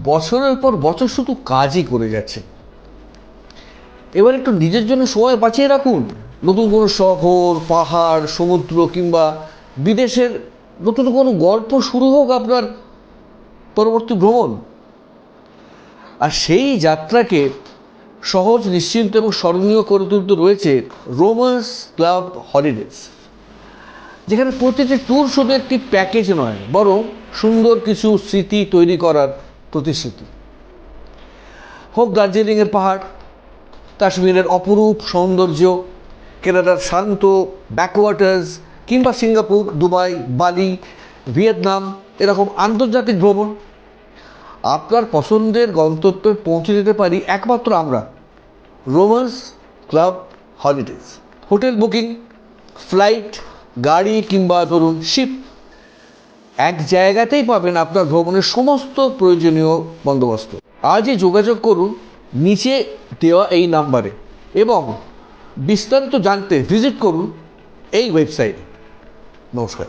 বছরের পর বছর শুধু কাজই করে যাচ্ছে। এবার একটু নিজের জন্য সময় বাঁচিয়ে রাখুন। নতুন কোনো শহর, পাহাড়, সমুদ্র কিংবা বিদেশের নতুন কোনো গল্প শুরু হোক আপনার পরবর্তী ভ্রমণ। আর সেই যাত্রাকে সহজ, নিশ্চিন্ত এবং স্মরণীয় করে তুলতে রয়েছে রোমান্স ক্লাব হলিডেজ, যেখানে প্রতিটি ট্যুর শুধু একটি প্যাকেজ নয়, বরং সুন্দর কিছু স্মৃতি তৈরি করার প্রতিশ্রুতি। হোক দার্জিলিংয়ের পাহাড়, কাশ্মীরের অপরূপ সৌন্দর্য, কেনাডার শান্ত ব্যাকওয়াটার্স কিংবা সিঙ্গাপুর, দুবাই, বালি, ভিয়েতনাম এরকম আন্তর্জাতিক ভ্রমণ, আপনার পছন্দের গন্তব্যে পৌঁছে যেতে পারি একমাত্র আমরা, romance club holidays. Hotel booking, flight, গাড়ি কিংবা ধরুন শিপ, এক জায়গাতেই পাবেন আপনার ভ্রমণের সমস্ত প্রয়োজনীয় বন্দোবস্ত। আজই যোগাযোগ করুন নিচে দেওয়া এই নাম্বারে এবং বিস্তারিত জানতে ভিজিট করুন এই ওয়েবসাইটে। নমস্কার।